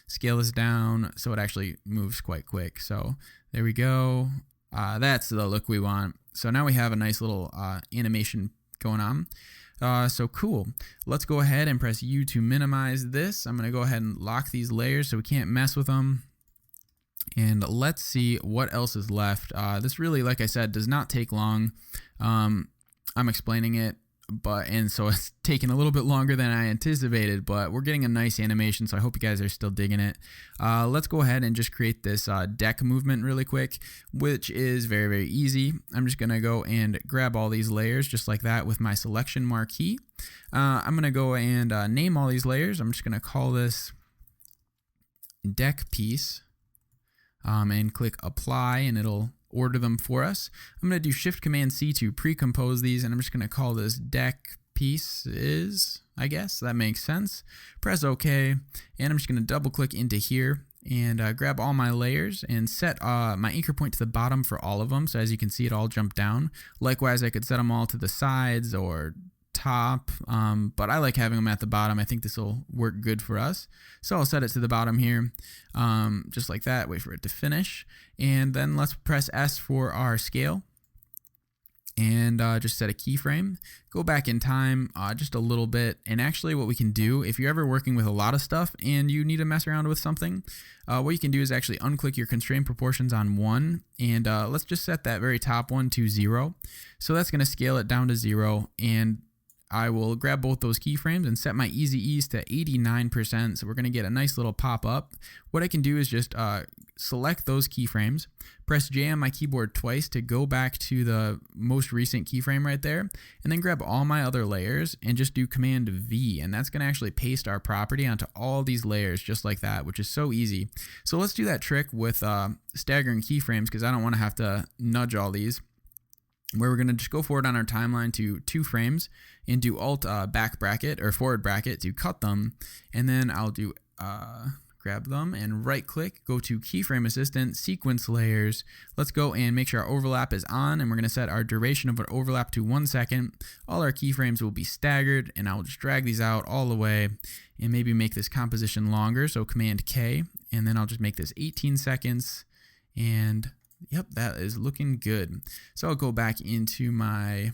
scale this down so it actually moves quite quick. So there we go. That's the look we want. So now we have a nice little animation going on. So cool. Let's go ahead and press U to minimize this. I'm going to go ahead and lock these layers so we can't mess with them. And let's see what else is left. This really, like I said, does not take long. I'm explaining it, and so it's taking a little bit longer than I anticipated, but we're getting a nice animation, so I hope you guys are still digging it. Let's go ahead and just create this deck movement really quick, which is very, very easy. I'm just going to go and grab all these layers just like that with my selection marquee. I'm going to go and name all these layers. I'm just going to call this deck piece and click apply, and it'll order them for us. I'm going to do Shift Command C to pre-compose these, and I'm just going to call this deck pieces, I guess. That makes sense. Press OK, and I'm just going to double click into here and grab all my layers and set my anchor point to the bottom for all of them. So as you can see, it all jumped down. Likewise, I could set them all to the sides or top, but I like having them at the bottom. I think this will work good for us. So I'll set it to the bottom here, just like that. Wait for it to finish, and then let's press S for our scale and just set a keyframe. Go back in time just a little bit, and actually what we can do, if you're ever working with a lot of stuff and you need to mess around with something, what you can do is actually unclick your constraint proportions on 1, and let's just set that very top one to 0. So that's going to scale it down to 0, and I will grab both those keyframes and set my easy ease to 89%. So we're going to get a nice little pop up. What I can do is just select those keyframes, press J on my keyboard twice to go back to the most recent keyframe right there, and then grab all my other layers and just do Command V. And that's going to actually paste our property onto all these layers just like that, which is so easy. So let's do that trick with staggering keyframes, because I don't want to have to nudge all these, where we're going to just go forward on our timeline to 2 frames and do Alt back bracket or forward bracket to cut them. And then I'll do grab them and right click, go to keyframe assistant, sequence layers. Let's go and make sure our overlap is on, and we're going to set our duration of our overlap to 1 second. All our keyframes will be staggered, and I'll just drag these out all the way and maybe make this composition longer. So Command K, and then I'll just make this 18 seconds, and yep, that is looking good. So I'll go back into my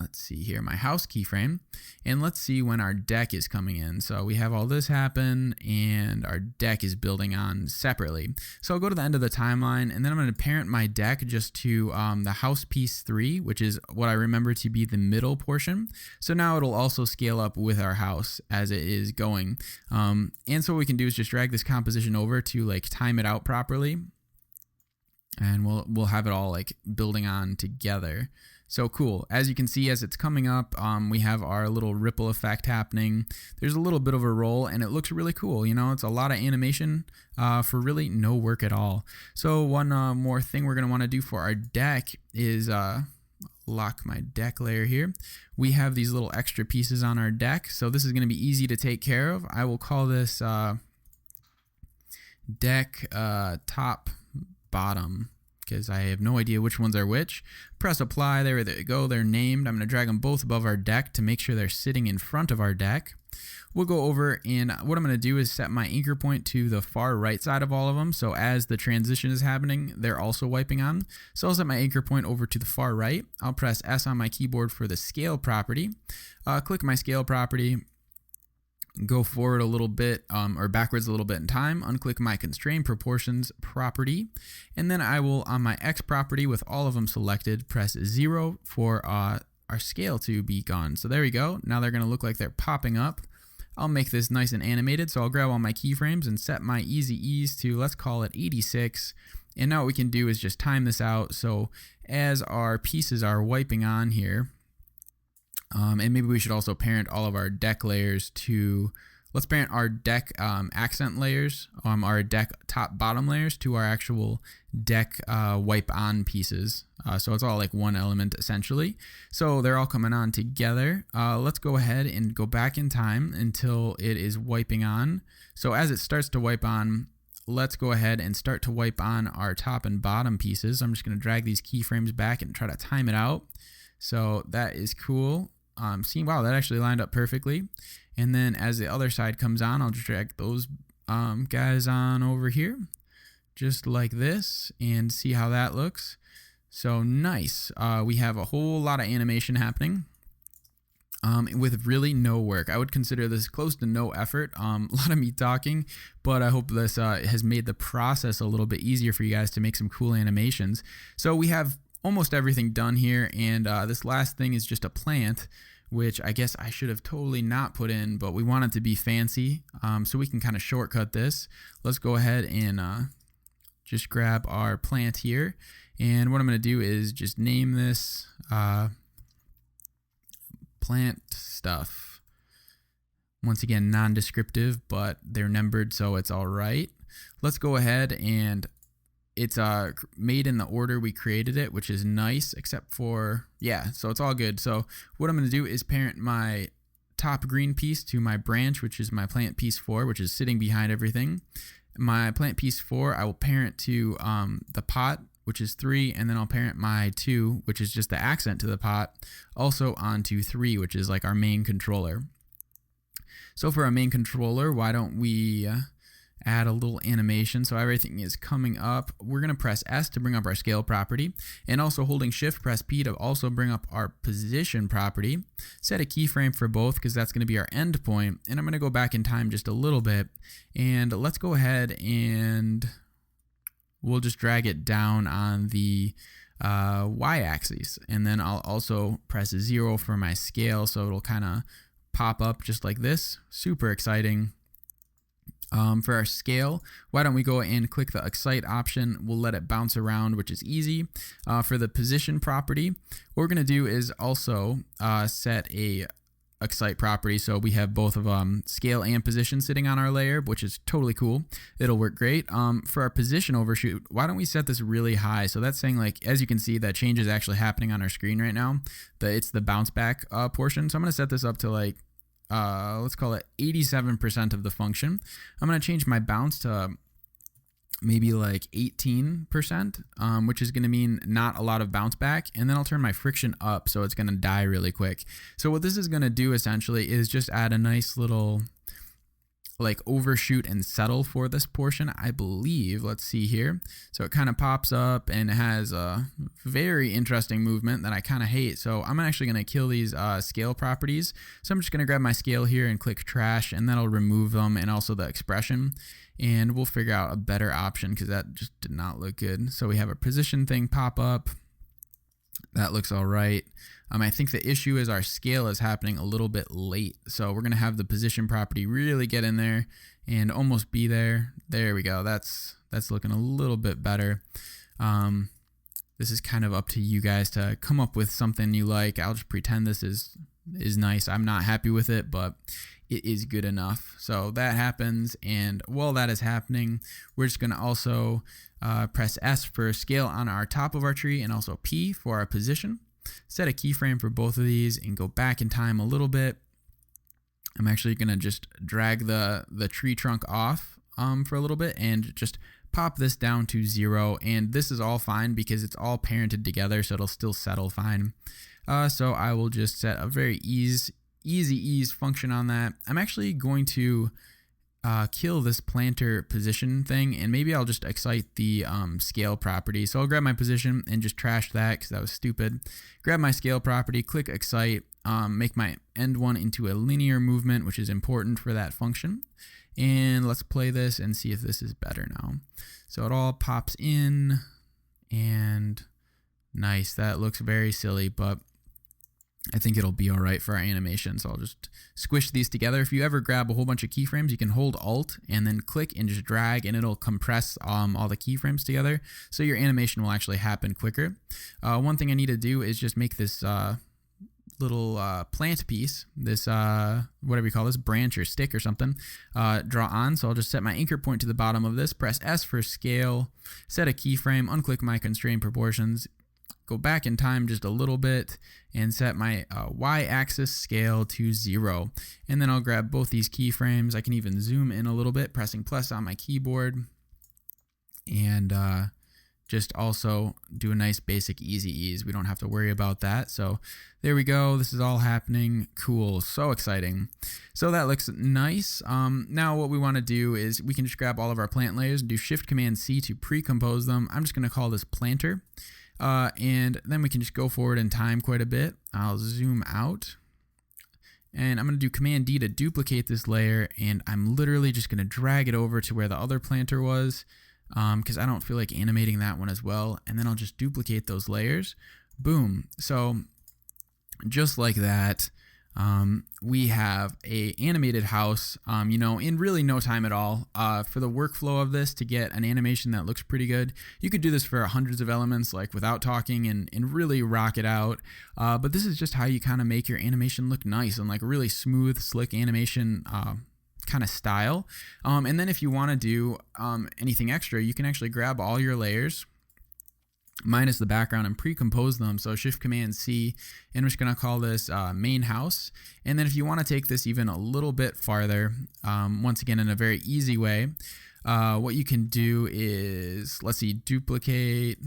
let's see here, my house keyframe, and let's see when our deck is coming in. So we have all this happen and our deck is building on separately. So I'll go to the end of the timeline, and then I'm going to parent my deck just to the house piece 3, which is what I remember to be the middle portion. So now it'll also scale up with our house as it is going. And so what we can do is just drag this composition over to like time it out properly, and we'll have it all like building on together. So cool. As you can see, as it's coming up, we have our little ripple effect happening. There's a little bit of a roll, and it looks really cool. You know, it's a lot of animation for really no work at all. So one more thing we're going to want to do for our deck is lock my deck layer here. We have these little extra pieces on our deck, so this is going to be easy to take care of. I will call this deck top bottom, because I have no idea which ones are which. Press apply, there they go, they're named. I'm going to drag them both above our deck to make sure they're sitting in front of our deck. We'll go over, and what I'm going to do is set my anchor point to the far right side of all of them, so as the transition is happening, they're also wiping on. So I'll set my anchor point over to the far right. I'll press S on my keyboard for the scale property. Click my scale property, go forward a little bit or backwards a little bit in time, unclick my constrain proportions property, and then I will, on my X property with all of them selected, press 0 for our scale to be gone. So there we go. Now they're going to look like they're popping up. I'll make this nice and animated, so I'll grab all my keyframes and set my easy ease to, let's call it 86. And now what we can do is just time this out, so as our pieces are wiping on here, and maybe we should also parent all of our deck layers to, let's parent our deck accent layers, our deck top bottom layers to our actual deck wipe on pieces. So it's all like one element essentially. So they're all coming on together. Let's go ahead and go back in time until it is wiping on. So as it starts to wipe on, let's go ahead and start to wipe on our top and bottom pieces. I'm just going to drag these keyframes back and try to time it out. So that is cool. See, wow, that actually lined up perfectly. And then as the other side comes on, I'll just drag those guys on over here, just like this, and see how that looks. So nice. We have a whole lot of animation happening with really no work. I would consider this close to no effort. A lot of me talking, but I hope this has made the process a little bit easier for you guys to make some cool animations. So we have almost everything done here, and this last thing is just a plant, which I guess I should have totally not put in, but we want it to be fancy, so we can kind of shortcut this. Let's go ahead and just grab our plant here, and what I'm going to do is just name this plant stuff. Once again, non-descriptive, but they're numbered, so it's all right. Let's go ahead, and it's made in the order we created it, which is nice, except for, yeah, so it's all good. So what I'm going to do is parent my top green piece to my branch, which is my plant piece 4, which is sitting behind everything. My plant piece 4, I will parent to the pot, which is 3, and then I'll parent my 2, which is just the accent to the pot, also onto 3, which is like our main controller. So for our main controller, why don't we add a little animation so everything is coming up. We're going to press S to bring up our scale property, and also holding shift press P to also bring up our position property. Set a keyframe for both because that's going to be our end point, and I'm going to go back in time just a little bit, and let's go ahead and we'll just drag it down on the y-axis, and then I'll also press 0 for my scale so it'll kind of pop up just like this. Super exciting. For our scale, why don't we go and click the excite option. We'll let it bounce around, which is easy. For the position property, what we're going to do is also set a excite property, so we have both of scale and position sitting on our layer, which is totally cool. It'll work great. For our position overshoot, why don't we set this really high? So that's saying, like, as you can see, that change is actually happening on our screen right now. It's the bounce back portion. So I'm going to set this up to like let's call it 87% of the function. I'm going to change my bounce to maybe like 18%, which is going to mean not a lot of bounce back. And then I'll turn my friction up so it's going to die really quick. So what this is going to do essentially is just add a nice little like overshoot and settle for this portion, I believe. Let's see here. So it kind of pops up and it has a very interesting movement that I kind of hate. So I'm actually going to kill these scale properties. So I'm just going to grab my scale here and click trash, and that'll remove them and also the expression. And we'll figure out a better option because that just did not look good. So we have a position thing pop up. That looks all right. I think the issue is our scale is happening a little bit late. So we're going to have the position property really get in there and almost be there. There we go. That's looking a little bit better. This is kind of up to you guys to come up with something you like. I'll just pretend this is nice. I'm not happy with it, but it is good enough. So that happens, and while that is happening, we're just going to also press S for scale on our top of our tree, and also P for our position. Set a keyframe for both of these and go back in time a little bit. I'm actually going to just drag the tree trunk off for a little bit and just pop this down to 0. And this is all fine because it's all parented together, so it'll still settle fine. So I will just set a very easy ease function on that. I'm actually going to kill this planter position thing, and maybe I'll just excite the scale property. So I'll grab my position and just trash that because that was stupid. Grab my scale property, click excite, make my end one into a linear movement, which is important for that function. And let's play this and see if this is better now. So it all pops in, and nice. That looks very silly, but I think it'll be all right for our animation. So I'll just squish these together. If you ever grab a whole bunch of keyframes, you can hold Alt and then click and just drag, and it'll compress all the keyframes together. So your animation will actually happen quicker. One thing I need to do is just make this little plant piece, this whatever you call this, branch or stick or something, draw on. So I'll just set my anchor point to the bottom of this, press S for scale, set a keyframe, unclick my constrained proportions, go back in time just a little bit and set my y-axis scale to 0. And then I'll grab both these keyframes. I can even zoom in a little bit, pressing plus on my keyboard, and just also do a nice basic easy ease. We don't have to worry about that. So there we go. This is all happening. Cool. So exciting. So that looks nice. Now what we want to do is we can just grab all of our plant layers and do Shift Command C to pre-compose them. I'm just going to call this planter. And then we can just go forward in time quite a bit. I'll zoom out, and I'm going to do Command D to duplicate this layer, and I'm literally just going to drag it over to where the other planter was, because I don't feel like animating that one as well. And then I'll just duplicate those layers. Boom. So just like that, we have a animated house, in really no time at all. For the workflow of this, to get an animation that looks pretty good, you could do this for hundreds of elements, like without talking, and really rock it out. But this is just how you kind of make your animation look nice and like a really smooth, slick animation kind of style. And then if you want to do anything extra, you can actually grab all your layers minus the background and pre-compose them. So Shift Command C, and we're just going to call this main house. And then if you want to take this even a little bit farther, once again in a very easy way, what you can do is, let's see, duplicate.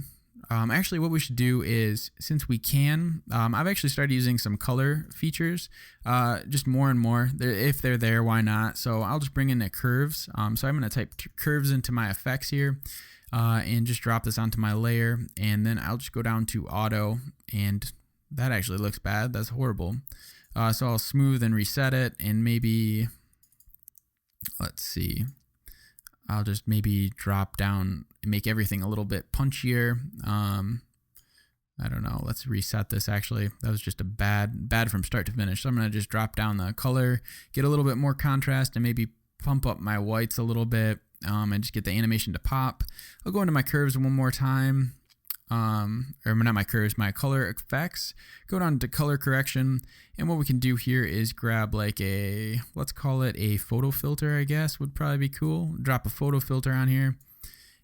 Actually what we should do is, since we can, I've actually started using some color features, just more and more. If they're there, why not? So I'll just bring in the curves. So I'm going to type curves into my effects here. And just drop this onto my layer, and then I'll just go down to auto, and that actually looks bad. That's horrible. So I'll smooth and reset it, and maybe, let's see, I'll just maybe drop down and make everything a little bit punchier. I don't know. Let's reset this. Actually, that was just a bad from start to finish. So I'm going to just drop down the color, get a little bit more contrast, and maybe pump up my whites a little bit. And just get the animation to pop. I'll go into my curves one more time, or not my curves, my color effects. Go down to color correction, and what we can do here is grab like let's call it a photo filter, I guess would probably be cool. Drop a photo filter on here,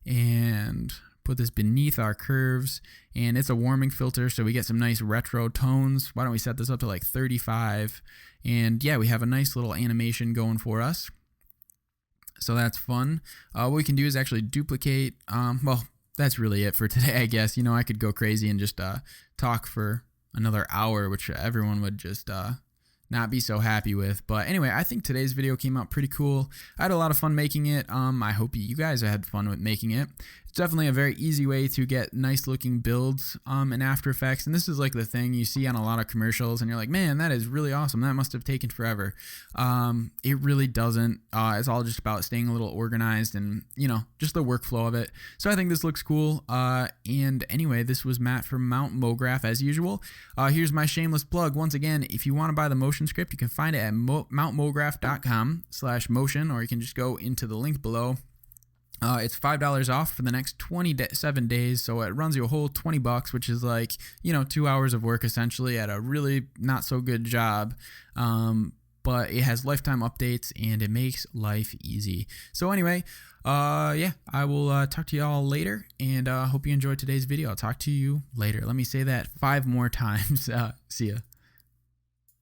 and put this beneath our curves, and it's a warming filter, so we get some nice retro tones. Why don't we set this up to like 35, and yeah, we have a nice little animation going for us. So that's fun. What we can do is actually duplicate. Well, that's really it for today, I guess. I could go crazy and just talk for another hour, which everyone would just not be so happy with. But anyway, I think today's video came out pretty cool. I had a lot of fun making it. I hope you guys had fun with making it. It's definitely a very easy way to get nice looking builds in After Effects, and this is like the thing you see on a lot of commercials and you're like, man, that is really awesome, that must have taken forever. It really doesn't. It's all just about staying a little organized and, you know, just the workflow of it. So I think this looks cool. And anyway, this was Matt from Mount Mograph as usual. Here's my shameless plug once again. If you want to buy the motion script, you can find it at mountmograph.com/motion, or you can just go into the link below. It's $5 off for the next 27 days, so it runs you a whole $20, which is like, you know, 2 hours of work essentially at a really not so good job. But it has lifetime updates and it makes life easy. So anyway, yeah, I will talk to y'all later, and hope you enjoyed today's video. I'll talk to you later. Let me say that 5 more times. See ya.